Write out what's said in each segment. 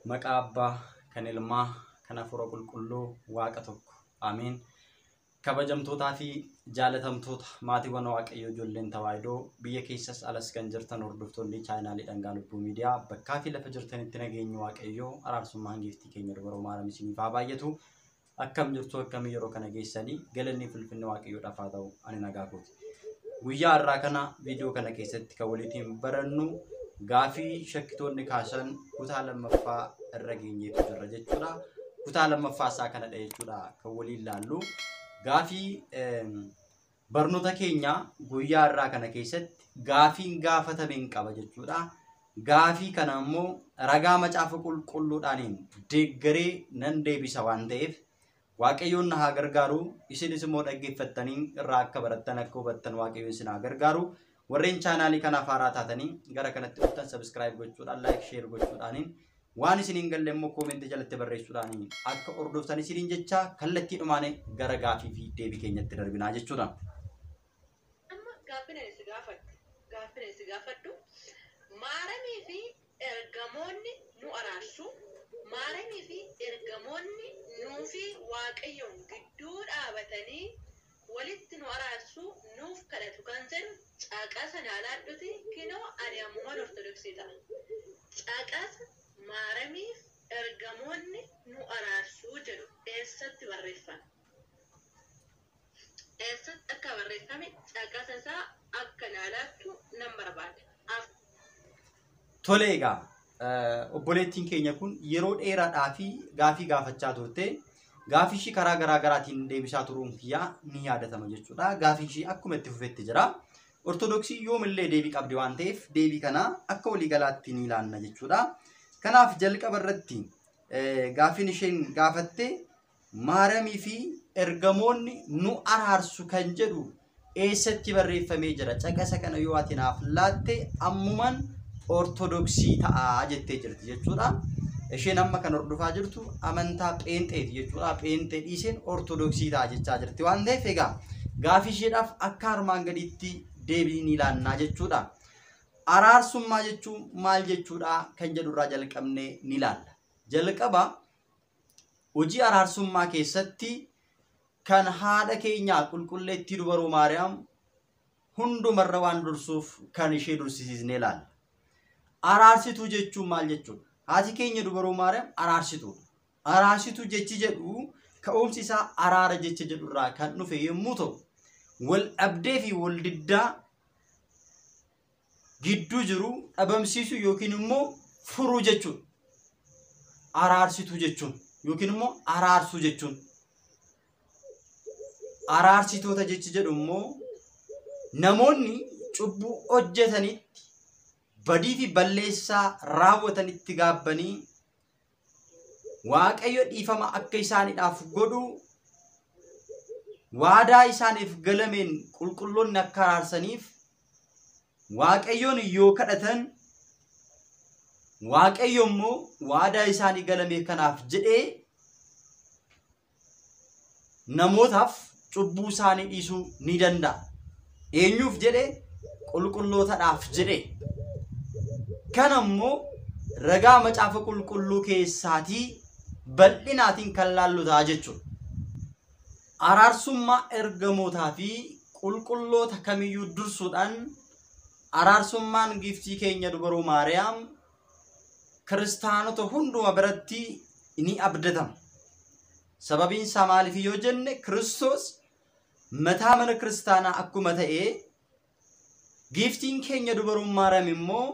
Maqaa Abbaa, kan Ilmaa, kan Hafuura Qulqulluu Waaqa tokko. Ameen. Kabajamtootaa fi jaalatamtoota maatiiwwan Waaqayyoo ijoolleen Tawaahidoo biyya keessas alas kan jirtan hordoftoonni chaanaalii Dhangaa Lubbuu Miidiyaa bakkaa fi lafa jirtanitti nageenyi Waaqayyoo araarsummaan giiftii keenya dubaroo maaram isiniif haa baay'atu. Akkam jirtu akkam yeroo kana geessanii galanni filfinni Waaqayyoodhaaf haa ta'u ani nagaa kooti. Guyyaa har'aa kana viidiyoo kana keessatti kan waliin barannu gaafii shakkitoonni kaasan kutaa lammaffaa irra geenyeetu jirra jechuudha. Kutaa lammaffaa isaa kanadha jechuudha kan waliin ilaallu. Gaafii barnoota keenya guyyaa har'aa kana keessatti gaafiin gaafatameen qaba jechuudha. Gaafii kana immoo ragaa macaafa qulqulluudhaaniin deeggaree nan deebisa waan ta'eef Waaqayyoon na haa gargaaru. Isinis immoo dhaggeeffattanii irraa akka barattan akka hubattan Waaqayyoon isin haa gargaaru. Warreen chaanaalii kanaaf haaraa taatanii gara kanatti dhuftan subscribe gochuudhaan like share gochuudhaaniin waan isiniin galle immoo koomentii jalatti barreessuudhaaniin akka hordoftan isiniin jecha kallattiidhumaan gara gaafii fi deebii keenyatti darbinaa jechuudha. Amma gaaffiin si gaafadhu maaramii fi ergamoonni nu araarsu maaramii fi ergamoonni nuu fi Waaqayyoon gidduu dhaabatanii walitti nu araarsu nuuf kadhatu kan jedhu caqasa naalaadhuti kinoo ani ammoo ortodoksii ta'a. Caqasa maaramiif ergamoonni nu araarsuu jedhu eessatti barreeffame? Eessatti akka barreeffame caqasa isaa akka naalaattu nan barbaada. Tole egaa obboleettiin keenya kun yeroo dheeraadhaa fi gaafii gaafachaa turte. Gaafii ishii karaa garaa garaatiin deebisaa turuun kiyyaa ni yaadatama jechuudha. Gaafii ishii akkuma itti fufetti jira. Ortodoksii yoomillee deebii qabdi waan ta'eef deebii kana akka waliigalaatti ni ilaalla jechuudha. Kanaaf jalqaba irratti gaafiin isheen gaafatte maaramii fi ergamoonni nu araarsu kan jedhu eessatti barreeffamee jira? Caqasa kana yoo ati naaf laatte ammuman ortodoksii ta'a jettee jirti jechuudha. Isheen amma kan hordofaa jirtu amantaa pheenxeeti jechuudha. Pheenxee dhiiseen ortodoksii ta'a jechaa jirti waan ta'eef egaa gaafii isheedhaaf akka armaan gadiitti deebii ni ilaallaa jechuudha. Araarsummaa jechuun maal jechuudha kan jedhurraa jalqabnee ni ilaalla. Jalqaba hojii araarsummaa keessatti kan haadha keenyaa qulqulleettii dubaroo Maariyaam hundumarra waan dursuuf kan ishee dursisiisnee ilaalla. Araarsituu jechuun maal jechuudha? Haati keenya dubaroo Maariyaam araarsituu. Araarsituu jechi jedhu ka'umsi isaa araara jecha jedhurraa kan dhufe yommuu ta'u, wal dhabdee fi wal diddaa gidduu jiru dhabamsiisuu yookiin immoo furuu jechuudha. Araarsituu jechuun yookiin immoo araarsuu jechuun. Araarsitoota jechi jedhu immoo namoonni cubbuu hojjetanitti badii fi balleessaa raawwatanitti gaabbanii Waaqayyo dhiifama akka isaaniidhaaf godhu waadaa isaaniif galameen qulqulloonni akka araarsaniif Waaqayyoon yoo kadhatan Waaqayyo immoo waadaa isaanii galame kanaaf jedhee namootaaf cubbuu isaanii dhiisuu ni danda'a. Eenyuuf jedhee? Qulqullootaadhaaf jedhee. Kana immoo ragaa macaafa qulqulluu keessaatii bal'inaatiin kan laallu ta'a jechuudha. Araarsummaa ergamootaa fi qulqulloota kamiyyuu dursuudhaan araarsummaan giiftii keenya dubaroo Maariyaam kiristaanota hunduma biratti ni abdatama. Sababiin isaa maaliif yoo jenne Kiristoos mataa mana kiristaanaa akkuma ta'ee giiftiin keenya dubaroo Maariyaam immoo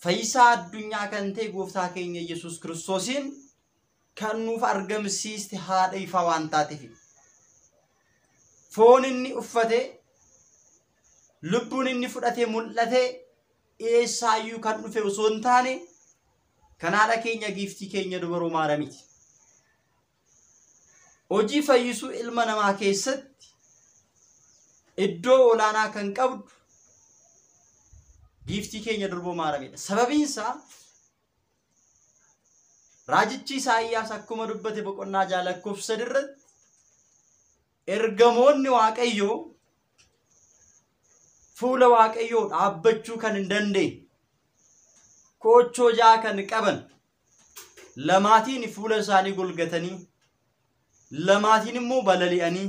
fayyisaa addunyaa kan ta'e gooftaa keenya Yesuus Kiristoosiin kan nuuf argamsiiste haadha ifaa waan taateef foon inni uffate lubbuun inni fudhate mul'ate eessaayyuu kan dhufe osoo hin taane kan haadha keenya giiftii keenya dubaroo Maariyaamiiti. Hojii fayyisuu ilma namaa keessatti iddoo olaanaa kan qabdu giiftii keenya dubaroo Maariyaamidha. Sababiin isaa raajichi Isaayyaas akkuma dubbate boqonnaa 6 irratti ergamoonni Waaqayyoo fuula Waaqayyoo dhaabbachuu kan hin dandeenye koochoo jaa kan qaban lamaatiin fuula isaanii golgatanii lamaatiin immoo balali'anii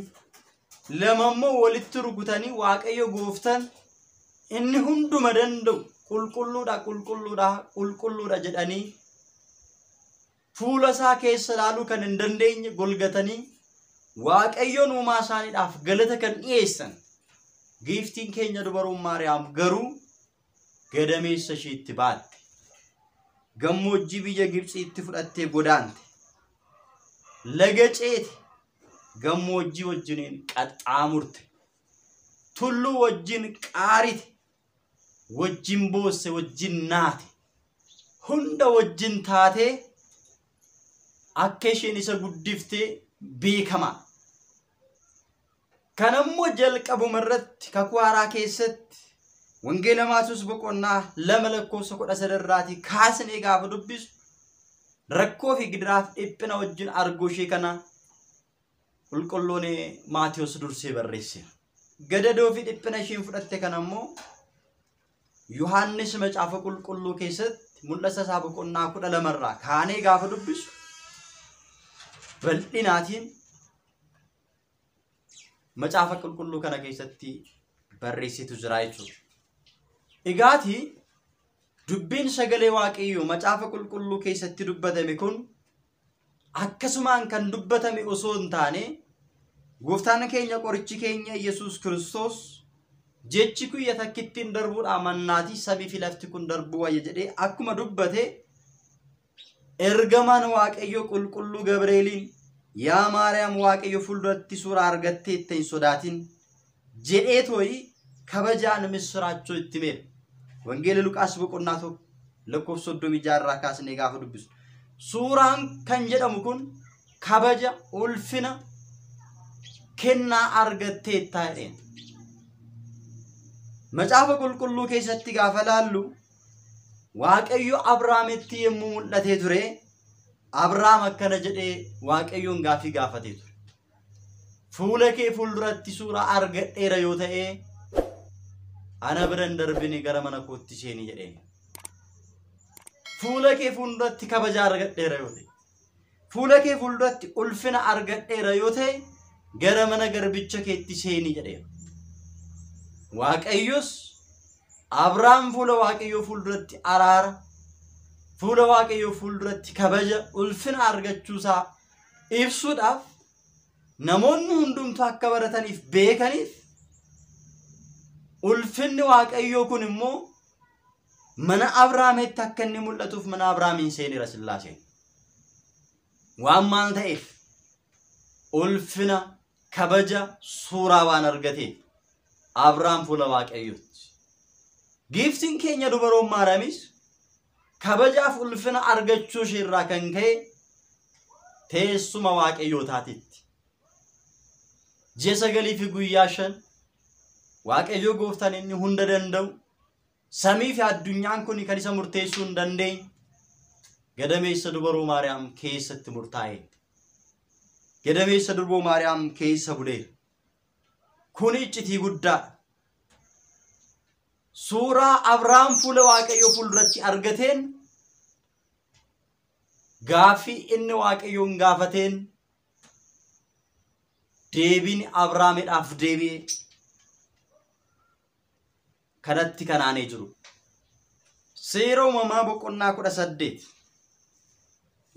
lama immoo walitti rukutanii Waaqayyo gooftaan inni hunduma danda'u qulqulluudha jedhanii fuula isaa keessa ilaaluu kan hin dandeenye golgatanii Waaqayyoon uumaa isaaniidhaaf galata kan dhiyeessan. Giiftiin keenya dubaruun Maariyaam garuu gadameessa isheetti baatte. Gammoojjii biyya Gibxiitti fudhattee godaante. Laga ceete gammoojjii wajjiniin qaxxaamurte. Tulluu wajjin qaarite. Wajjin boosse wajjin naate. Hunda wajjin taatee akka isheen isa guddiftee beekama. Kanammoo jalqabuma irratti kakuu haaraa keessatti wangeela Maatiyoos boqonnaa 2:13 kaasnee gaafa dubbisu rakkoo fi gidiraaf dhiphina wajjin arguu ishee kana qulqulluun Maatiyoos dursee barreesse. Gadadoo fi dhiphina isheen fudhatte kanammoo Yohaannis macaafa qulqulluu keessatti mul'ata isaa boqonnaa 12 irraa kaanee gaafa dubbisu bal'inaatiin macaafa qulqulluu kana keessatti barreessitu jira jechuudha. Egaati dubbiin sagalee Waaqayyoo macaafa qulqulluu keessatti dubbatame kun akkasumaan kan dubbatame osoo hin taane gooftaan keenya qorichi keenya Yesuus Kiristoos jechi kun yatakittiin darbuudha mannaati sabii fi lafti kun darbuu wayya jedhee akkuma dubbate ergamaan Waaqayyoo qulqulluu Gabreeliin yaa Maariyaam Waaqayyo fuulduratti suuraa argattee itti hin sodaatin jedhee tooyi kabajaan misraachoo itti meera. Wangeela Luqaas boqonnaa 1:36 irraa kaasnee gaafa dubbisu. Suuraan kan jedhamu kun kabaja ulfina kennaa argattee taa'een. Macaafa qulqulluu keessatti gaafa laallu Waaqayyo Abrahaamitti yemmuu mul'atee ture. Abrahaam akkana jedhee Waaqayyoon gaafii gaafatee ture. Fuula kee fuulduratti suuraa argadheera yoo ta'e ana biran darbini gara mana kootti seenii jedheen. Fuula kee fuulduratti kabaja argadheera yoo ta'e fuula kee fuulduratti ulfina argadheera yoo ta'e gara mana garbicha keetti seenii jedheen. Waaqayyos Abrahaam fuula Waaqayyoo fuulduratti araara fuula Waaqayyoo fuulduratti kabaja ulfina argachuusaa ibsuudhaaf namoonni hundumtuu akka barataniif beekaniif ulfinni Waaqayyoo kun immoo mana Abrahaamitti akka inni mul'atuuf mana Abrahaamiin seenira Sillaaseen. Waan maal ta'eef ulfina kabaja suuraa waan argateef Abrahaam fuula Waaqayyootti. Giiftiin keenya dubaroon Maariyaamis kabajaaf ulfina argachuu ishee irraa kan ka'e teessuma Waaqayyoo taatetti. Ji'a 9 fi guyyaa 5 Waaqayyoo gooftaan inni hunda danda'u samii fi addunyaan kun kan isa murteessuu hin dandeenye gadameessa dubaroo Maariyaam keessatti murtaa'e. Gadameessa dubaroo Maariyaam keessa bulee. Kun iccitii guddaa. Suuraa Abrahaam fuula Waaqayyoo fuulduratti argateen gaafii inni Waaqayyoon gaafateen deebiin Abrahaamidhaaf deebi'e kanatti kanaanee jiru. Seera uumamaa boqonnaa 18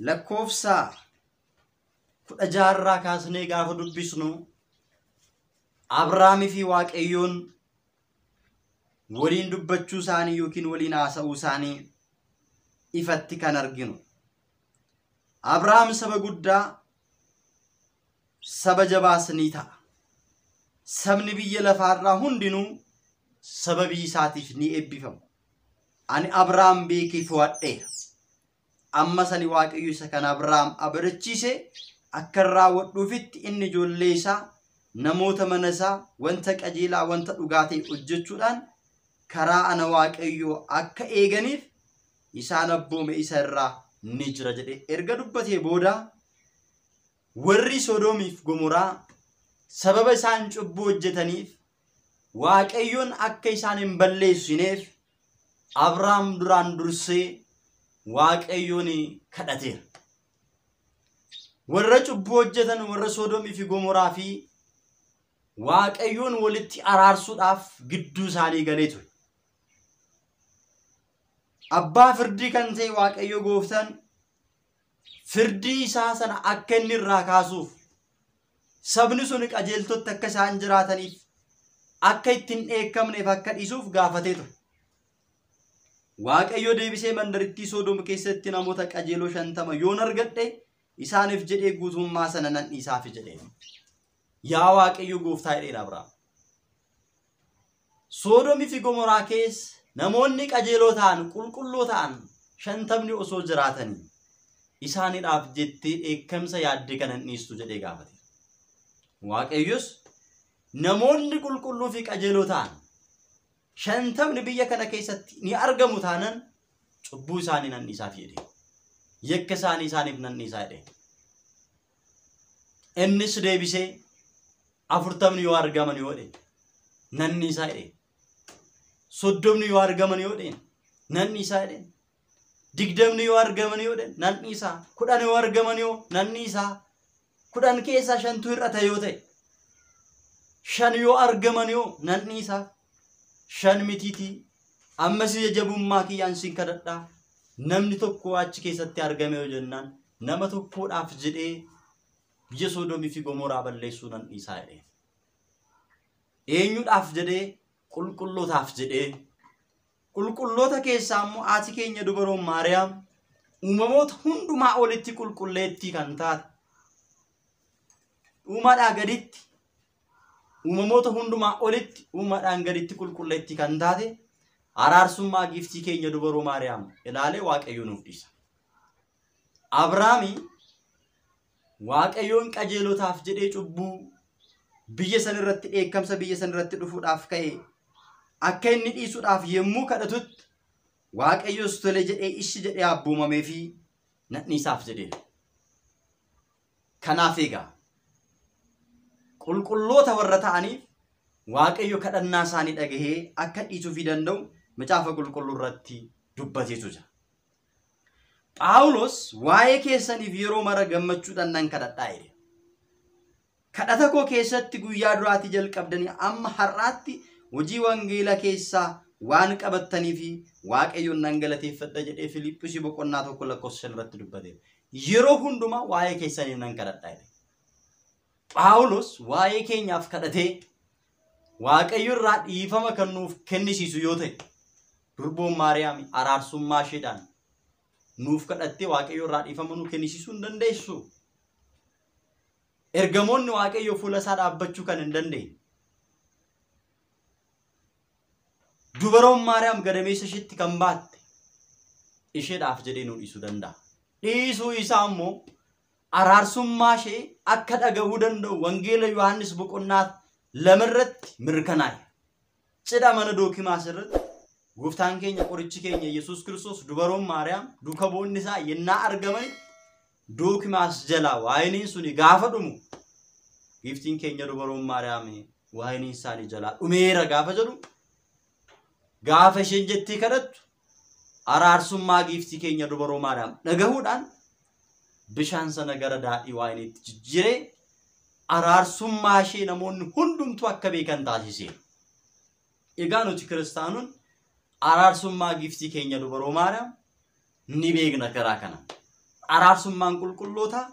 lakkoofsa 16 irraa kaasnee gaafa dubbisnu Abrahaamii fi Waaqayyoon waliin dubbachuu isaanii yookiin waliin haasa'uu isaanii ifatti kan arginu. Abrahaam saba guddaa saba jabaas ni ta'a. Sabni biyya lafaarraa hundinuu sababii isaatiif ni eebbifamu. Ani Abrahaam beekee fo'adheera. Amma sani Waaqayyo isa kan Abrahaam abdachiise akka raawwadhuufitti inni ijoollee isaa namoota mana isaa wanta qajeelaa wanta dhugaa ta'e hojjechuudhaan karaa ana Waaqayyo akka eeganiif isaan abboome isa irraa ni jira jedhe erga dubbatee booda warri Sodoomiif Gomoraa sababa isaan cubbuu hojjetaniif Waaqayyoon akka isaan hin balleessineef Abrahaam duraan dursee Waaqayyoon kadhateera. warra cubbuu hojjetan warra Soodom fi Gomoraa fi Waaqayyoon walitti araarsuudhaaf gidduu isaanii galee ture. Abbaa firdii kan ta'e Waaqayyo Gooftaan firdii isaa sana akka inni irraa kaasuuf sabni sun qajeeltotti akka isaan jiraataniif akka ittiin dheekkamneef akka dhiisuuf gaafatee ture. Waaqayyo deebisee mandarittii Soodom keessatti namoota qajeeloo 50 yoon argadhe isaaniif jedhee guutummaa sana nan dhiisaaf jedhee. Yaa Waaqayyo Gooftaa jedhee Abrahaam. Soodom fi Gomoraa keessa namoonni qajeeloo ta'an qulqulloo ta'an 50 osoo jiraatanii isaaniidhaaf jettee dheekkamsa yaadde kanan dhiistu jedhee gaafate. Waaqayyos namoonni qulqulluu fi qajeeloo ta'an 50 biyya kana keessatti ni argamu taanan cubbuu isaanii nan dhiisaaf jedhe. Yakka isaaniif nan dhiisaa jedhe. Innis deebisee 40 yoo argaman yoo dhe nan dhiisaa jedhe. 30 yoo argaman yoo dhe nan dhiisaa jedhe. 20 yoo argaman yoo dhe nan dhiisaa. 10 yoo argaman yoo nan dhiisaa. 10 keessaa 5tu hir'ata yoo ta'e 5 yoo argaman yoo nan dhiisaa. 5 mitiitii ammas jajabummaa kiyyaan sin kadhadhaa. Namni tokko achi keessatti argame yoo jennaan nama tokkodhaaf jedhee biyya Soodomii fi Gomoraa balleessuu nan dhiisaa jedhe. Eenyudhaaf jedhee qulqullootaaf jedhee qulqulloota keessaa immoo haati keenya dubaroon Maariyaam uumamoota hundumaa olitti qulqulleettii kan taate uumaadhaa gaditti uumamoota hundumaa olitti uumaadhaan gaditti qulqulleettii kan taate araarsummaa giiftii keenya dubaroo Maariyaam ilaalee Waaqayyo nuuf dhiisa. Abrahaami Waaqayyoon qajeelotaaf jedhee cubbuu biyya san irratti dheekkamsa biyya san irratti dhufuudhaaf ka'e akka inni dhiisuudhaaf yemmuu kadhatutti Waaqayyos tole jedhee ishi jedhee abboomamee fi nan dhiisaaf jedhee. Kanaaf egaa qulqulloota warra ta'aniif Waaqayyo kadhannaa isaanii dhagahee akka dhiisuu fi danda'u macaafa qulqulluu irratti dubbateetu jira. Phaawulos waa'ee keessaniif yeroo mara gammachuudhaan nan kadhadhaa jedhe. Kadhata koo keessatti guyyaa duraatii jalqabdanii amma har'aatti hojii wangeela keessaa waan qabattanii fi Waaqayyoon nan galateeffadha jedhee Filiiphos boqonnaa 1 irratti dubbate. Yeroo hundumaa waa'ee keessaniif nan kadhadhaa jedhe. Phaawulos waa'ee keenyaaf kadhatee Waaqayyo irraa dhiifama kan nuuf kennisiisu yoo ta'e durboon Maariyaam araarsummaa isheedhaan nuuf kadhattee Waaqayyo irraa dhiifama nuuf kennisiisuu hin dandeessu. Ergamoonni Waaqayyo fuula isaa dhaabbachuu kan hin dandeenye. Dubaroon Maariyaam gadameessa isheetti kan baatte isheedhaaf jedhee nu dhiisuu danda'a. Dhiisuu isaa immoo araarsummaa ishee akka dhagahuu danda'u wangeela Yohaannis boqonnaa 2 irratti mirkanaa'e. Cidha mana Dookimaas irratti Gooftaan keenya qorichi keenya Yesuus Kiristoos dubaroon Maariyaam duuka boonni isaa yennaa argaman Dookimaas jala waa'iniin suni gaafa dhumu giiftiin keenya dubaroon Maariyaam waa'iniin isaanii jala dhumeera gaafa jedhu gaafa isheen jettee kadhattu araarsummaa giiftii keenya dubaroo Maariyaam dhagahuudhaan bishaan sana gara daadhii waa'iniitti jijjiiree araarsummaa ishee namoonni hundumtu akka beekan taasise. Egaa nuti kiristaanonni araarsummaa giiftii keenya dubaroo Maariyaam ni beekna karaa kana. Araarsummaan qulqullootaa,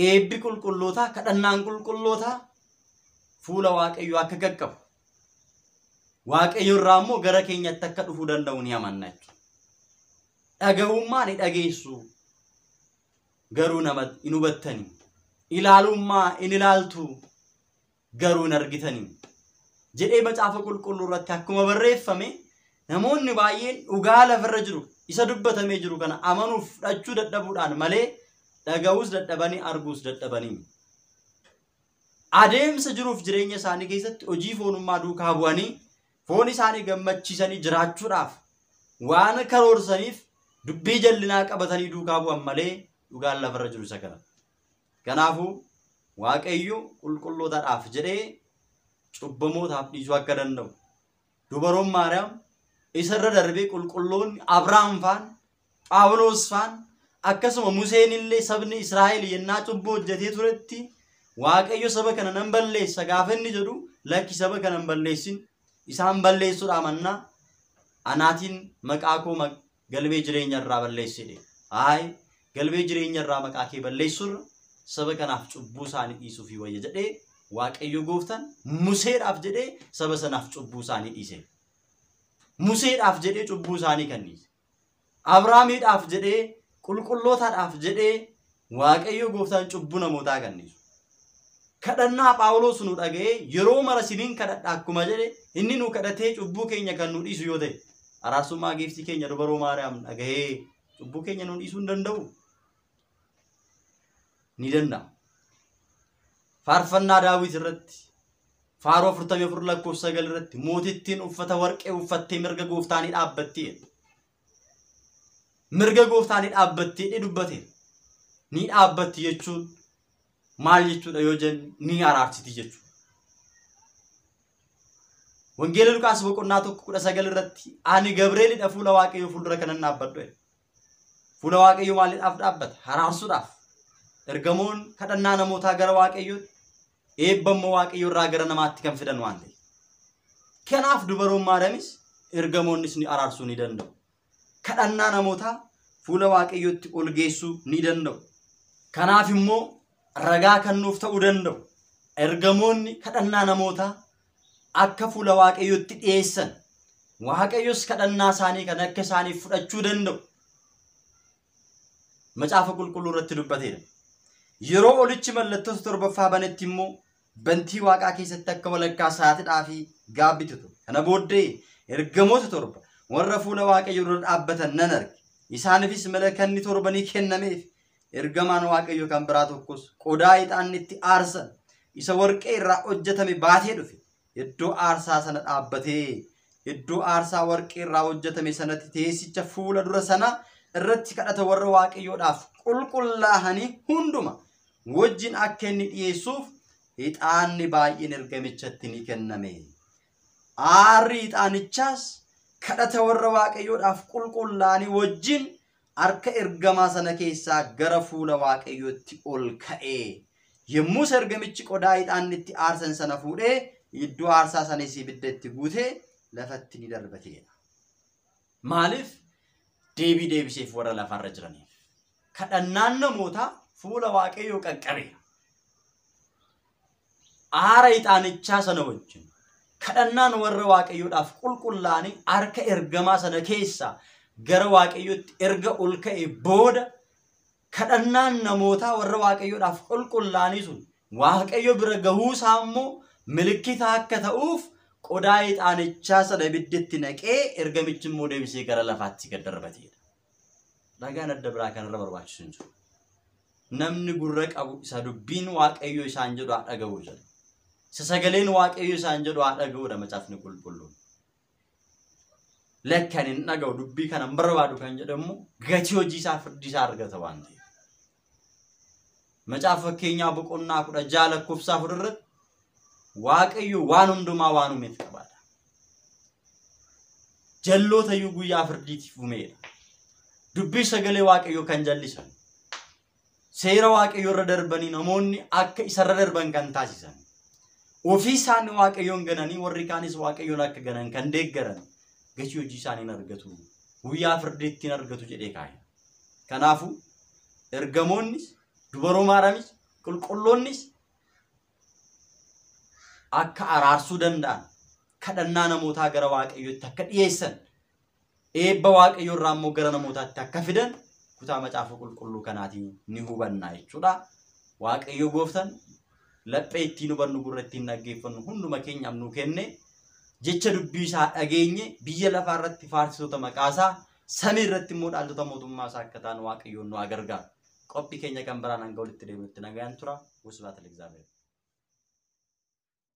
eebbi qulqullootaa, kadhannaan qulqullootaa fuula Waaqayyoo akka qaqqabu. Waaqayyo irraa immoo gara keenyatti akka dhufuu danda'u ni amanna jechuudha. Dhagahummaa ni dhageessu garuu nama hin hubattanii. Ilaalummaa in ilaaltu garuu hin argitanii. Jedhee macaafa qulqulluu irratti akkuma barreeffame namoonni baay'een dhugaa lafarra jiru isa dubbatamee jiru kana amanuuf fudhachuu dadhabuudhaan malee dhaga'uus dadhabanii arguus dadhabanii. Adeemsa jiruuf jireenya isaanii keessatti hojii foonummaa duukaa bu'anii foon isaanii gammachiisanii jiraachuudhaaf waan karoorsaniif dubbii jallinaa qabatanii duukaa bu'an malee dhugaan lafarra jiru isa kana. Kanaafuu Waaqayyo qulqullootaadhaaf jedhee cubbamootaaf dhiisuu akka danda'u. Dubaroon Maariyaam isarra darbee qulqulloonni Abrahaam faan, Phaawulos faan, akkasuma Museen illee sabni Israa'el yennaa cubbuu hojjetee turetti Waaqayyo saba kana nan balleessa gaafa inni jedhu lakki saba kana hin balleessin isaan balleessuudha mannaa anaatiin maqaa koo galmee jireenya irraa balleessedhe. Haay galmee jireenya irraa maqaa kee balleessurra saba kanaaf cubbuu isaanii dhiisuu fi wayya jedhee Waaqayyo gooftaan Museedhaaf jedhee saba sanaaf cubbuu isaanii dhiise. Museedhaaf jedhee cubbuu isaanii kan dhiise. Abrahaamiidhaaf jedhee qulqullootaadhaaf jedhee Waaqayyo gooftaan cubbuu namootaa kan dhiisu. Kadhannaa Phaawulos nu dhaga'ee yeroo mara siniin kadhadha akkuma jedhe inni nu kadhatee cubbuu keenya kan nu dhiisu yoo ta'e araarsummaa giiftii keenya dubaroo Maariyaam dhaga'ee cubbuu keenya nu dhiisuu hin danda'u. Ni danda'a. Faarfannaa Daawit irratti faaruu 44 lakkoofsa 9 irratti mootittiin uffata warqee uffattee mirga gooftaanii dhaabbattee mirga gooftaanii dhaabbattee dubbate. Ni dhaabbatti jechuun maal jechuudha yoo jennu ni araarsiti jechuudha. Wangeela Luqaas boqonnaa 1:19 irratti ani Gabreelidha fuula Waaqayyoo fuuldura kanan dhaabbadhu. Fuula Waaqayyoo maaliidhaaf dhaabbata? Araarsuudhaaf. Ergamoon kadhannaa namootaa gara Waaqayyootti eebbammoo Waaqayyoo irraa gara namaatti kan fidan waan ta'eef. Kanaaf dubaroon Maariyaamis ergamoonnis ni araarsuu ni danda'u. Kadhannaa namootaa fuula Waaqayyootti ol geessuu ni danda'u. Kanaaf immoo ragaa kan nuuf ta'uu danda'u. Ergamoonni kadhannaa namootaa akka fuula Waaqayyootti dhiyeessan Waaqayyos kadhannaa isaanii kan akka isaaniif fudhachuu danda'u. Macaafa qulqulluu irratti dubbateera. Yeroo olichi mallattoo torbaffaa banetti immoo bantii Waaqaa keessatti akka walakkaa sa'aatiidhaa fi gaabbitu ture. Kana booddee ergamoota torba warra fuula Waaqayyoo dura dhaabbatan nan arge. Isaaniifis malakanni torbanii kennameef. Ergamaan Waaqayyoo kan biraa tokkos qodaa ixaanni itti aarsan isa warqee irraa hojjetame baatee dhufe. Iddoo aarsaa sana dhaabbatee iddoo aarsaa warqee irraa hojjetame sanatti teessicha fuula dura sana irratti kadhata warra Waaqayyoodhaaf qulqullaa'anii hunduma wajjin akka inni dhiyeessuuf ixaanni baay'een ergamichatti ni kenname. Aarri ixaanichaas kadhata warra Waaqayyoodhaaf qulqullaa'anii wajjin harka ergamaa sana keessaa gara fuula Waaqayyootti ol ka'ee yommus ergamichi qodaa ixaanni itti aarsan sana fuudhee iddoo aarsaa sanis ibidda itti guutee lafatti ni darbateedha. Maaliif? Deebii deebiseef warra lafarra jiraniif. Kadhannaan namootaa fuula Waaqayyoo qaqqabeera. Aara ixaanichaa sana wajjin kadhannaan warra Waaqayyoodhaaf qulqullaa'anii harka ergamaa sana keessaa gara Waaqayyootti erga ol ka'e booda kadhannaan namootaa warra Waaqayyoodhaaf qulqullaa'anii sun Waaqayyo bira gahuusaa immoo milikkita akka ta'uuf qodaa ixaanichaa sana ibiddatti naqee ergamichi immoo deebisee gara lafaatti gad darbateedha. Dhagaan adda biraa kanarra barbaachisu hin jiru. Namni gurra qabu isa dubbiin Waaqayyo isaan jedhu haa dhaga'u jedha. Isa sagaleen Waaqayyo isaan jedhu haa dhaga'uudha macaafni qulqulluun. Lakkan hin dhaga'u dubbii kana hin barbaadu kan jedhamu gatii hojii isaa firdii isaa argata waan ta'eef. Macaafa fakkeenyaa boqonnaa 16 lakkoofsa 4 irratti Waaqayyo waan hundumaa waan uumeef qabaadha. Jalloota iyyuu guyyaa firdiitiif uumeedha. Dubbii sagalee Waaqayyo kan jallisan. Seera Waaqayyo irra darbanii namoonni akka isarra darban kan taasisan. Ofii isaanii Waaqayyoon gananii warri kaanis Waaqayyoon akka ganan kan deeggaran gatii hojii isaanii argatu. Guyyaa firdiitti argatu jedhee kaaya. Kanaafuu ergamoonnis dubaroo Maariyaamis qulqulloonnis akka araarsuu danda'an kadhannaa namootaa gara Waaqayyootti akka dhiyeessan eebba Waaqayyoo irraa immoo gara namootaatti akka fidan kutaa macaafa qulqulluu kanaatiin ni hubanna jechuudha. Waaqayyo gooftaan laphee ittiin hubannu gurra ittiin dhaggeeffannu hunduma keenyaaf nu kenne jecha dubbii isaa dhageenye biyya lafaa irratti faarsisoota maqaasaa samii irratti immoo dhaaltota mootummaa isaa akka ta'an Waaqayyoon nu gargaaru. Qophii keenya kan biraan hanga walitti deebinutti nagaan tura. Wasbaata Egzaabeer.